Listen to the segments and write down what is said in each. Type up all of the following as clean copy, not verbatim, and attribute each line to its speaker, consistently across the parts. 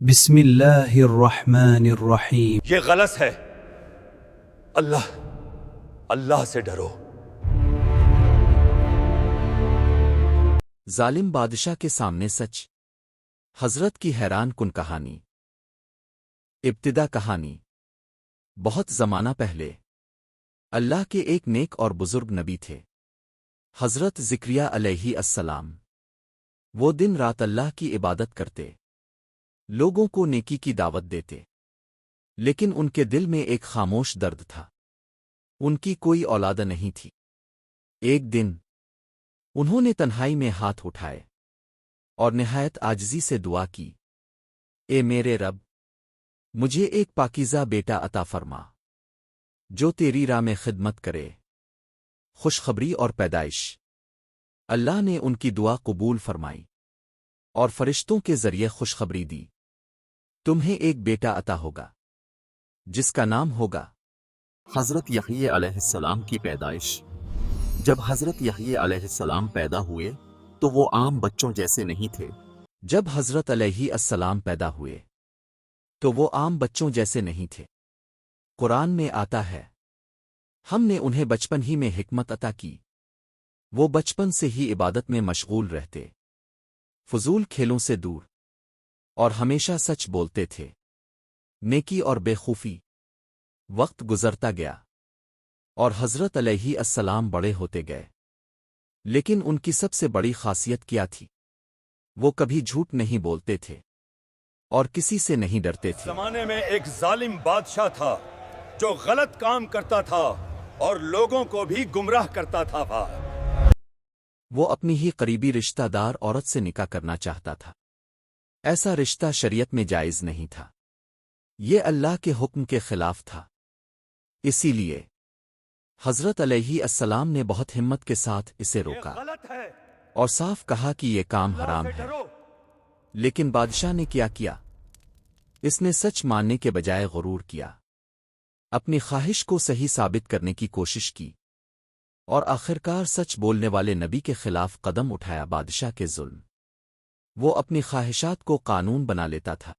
Speaker 1: بسم اللہ الرحمن الرحیم۔
Speaker 2: یہ غلط ہے۔ اللہ سے ڈرو۔
Speaker 3: ظالم بادشاہ کے سامنے سچ۔ حضرت کی حیران کن کہانی۔ ابتدا کہانی۔ بہت زمانہ پہلے اللہ کے ایک نیک اور بزرگ نبی تھے، حضرت زکریا علیہ السلام۔ وہ دن رات اللہ کی عبادت کرتے، لوگوں کو نیکی کی دعوت دیتے، لیکن ان کے دل میں ایک خاموش درد تھا۔ ان کی کوئی اولاد نہیں تھی۔ ایک دن انہوں نے تنہائی میں ہاتھ اٹھائے اور نہایت عاجزی سے دعا کی، اے میرے رب، مجھے ایک پاکیزہ بیٹا عطا فرما جو تیری راہ میں خدمت کرے۔ خوشخبری اور پیدائش۔ اللہ نے ان کی دعا قبول فرمائی اور فرشتوں کے ذریعے خوشخبری دی، تمہیں ایک بیٹا عطا ہوگا جس کا نام ہوگا حضرت یحییٰ علیہ السلام کی پیدائش۔ جب حضرت یحییٰ علیہ السلام پیدا ہوئے تو وہ عام بچوں جیسے نہیں تھے۔ جب حضرت علیہ السلام پیدا ہوئے تو وہ عام بچوں جیسے نہیں تھے۔ قرآن میں آتا ہے، ہم نے انہیں بچپن ہی میں حکمت عطا کی، وہ بچپن سے ہی عبادت میں مشغول رہتے، فضول کھیلوں سے دور، اور ہمیشہ سچ بولتے تھے، نیکی اور بے خوفی۔ وقت گزرتا گیا اور حضرت علیہ السلام بڑے ہوتے گئے، لیکن ان کی سب سے بڑی خاصیت کیا تھی؟ وہ کبھی جھوٹ نہیں بولتے تھے اور کسی سے نہیں ڈرتے تھے۔
Speaker 2: زمانے میں ایک ظالم بادشاہ تھا جو غلط کام کرتا تھا اور لوگوں کو بھی گمراہ کرتا تھا۔
Speaker 3: وہ اپنی ہی قریبی رشتہ دار عورت سے نکاح کرنا چاہتا تھا۔ ایسا رشتہ شریعت میں جائز نہیں تھا، یہ اللہ کے حکم کے خلاف تھا۔ اسی لیے حضرت علیہ السلام نے بہت ہمت کے ساتھ اسے روکا
Speaker 2: غلط ہے۔
Speaker 3: اور صاف کہا کہ یہ کام حرام
Speaker 2: اللہ سے
Speaker 3: ہے۔
Speaker 2: ڈرو۔
Speaker 3: لیکن بادشاہ نے کیا؟ اس نے سچ ماننے کے بجائے غرور کیا، اپنی خواہش کو صحیح ثابت کرنے کی کوشش کی، اور آخرکار سچ بولنے والے نبی کے خلاف قدم اٹھایا۔ بادشاہ کے ظلم۔ وہ اپنی خواہشات کو قانون بنا لیتا تھا،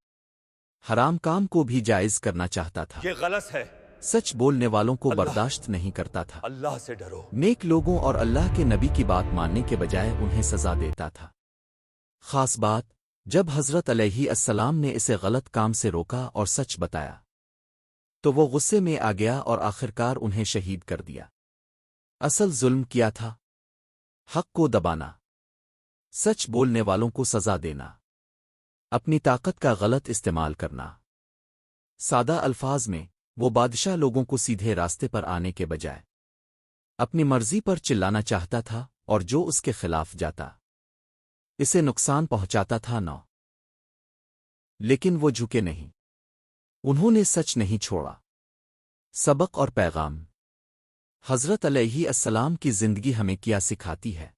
Speaker 3: حرام کام کو بھی جائز کرنا چاہتا تھا،
Speaker 2: یہ غلط ہے۔
Speaker 3: سچ بولنے والوں کو برداشت نہیں کرتا تھا،
Speaker 2: اللہ سے ڈرو۔
Speaker 3: نیک لوگوں اور اللہ کے نبی کی بات ماننے کے بجائے انہیں سزا دیتا تھا۔ خاص بات، جب حضرت علیہ السلام نے اسے غلط کام سے روکا اور سچ بتایا تو وہ غصے میں آ گیا اور آخرکار انہیں شہید کر دیا۔ اصل ظلم کیا تھا؟ حق کو دبانا، سچ بولنے والوں کو سزا دینا، اپنی طاقت کا غلط استعمال کرنا۔ سادہ الفاظ میں، وہ بادشاہ لوگوں کو سیدھے راستے پر آنے کے بجائے اپنی مرضی پر چلانا چاہتا تھا، اور جو اس کے خلاف جاتا اسے نقصان پہنچاتا تھا نہ۔ لیکن وہ جھکے نہیں، انہوں نے سچ نہیں چھوڑا۔ سبق اور پیغام۔ حضرت علیہ السلام کی زندگی ہمیں کیا سکھاتی ہے؟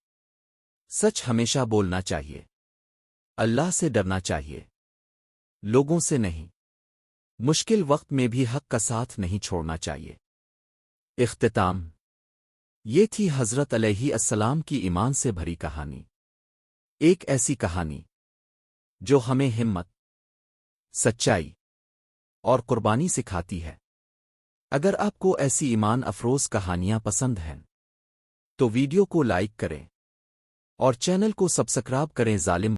Speaker 3: سچ ہمیشہ بولنا چاہیے، اللہ سے ڈرنا چاہیے، لوگوں سے نہیں۔ مشکل وقت میں بھی حق کا ساتھ نہیں چھوڑنا چاہیے۔ اختتام۔ یہ تھی حضرت علیہ السلام کی ایمان سے بھری کہانی، ایک ایسی کہانی جو ہمیں ہمت، سچائی اور قربانی سکھاتی ہے۔ اگر آپ کو ایسی ایمان افروز کہانیاں پسند ہیں تو ویڈیو کو لائک کریں اور چینل کو سبسکرائب کریں۔ ظالم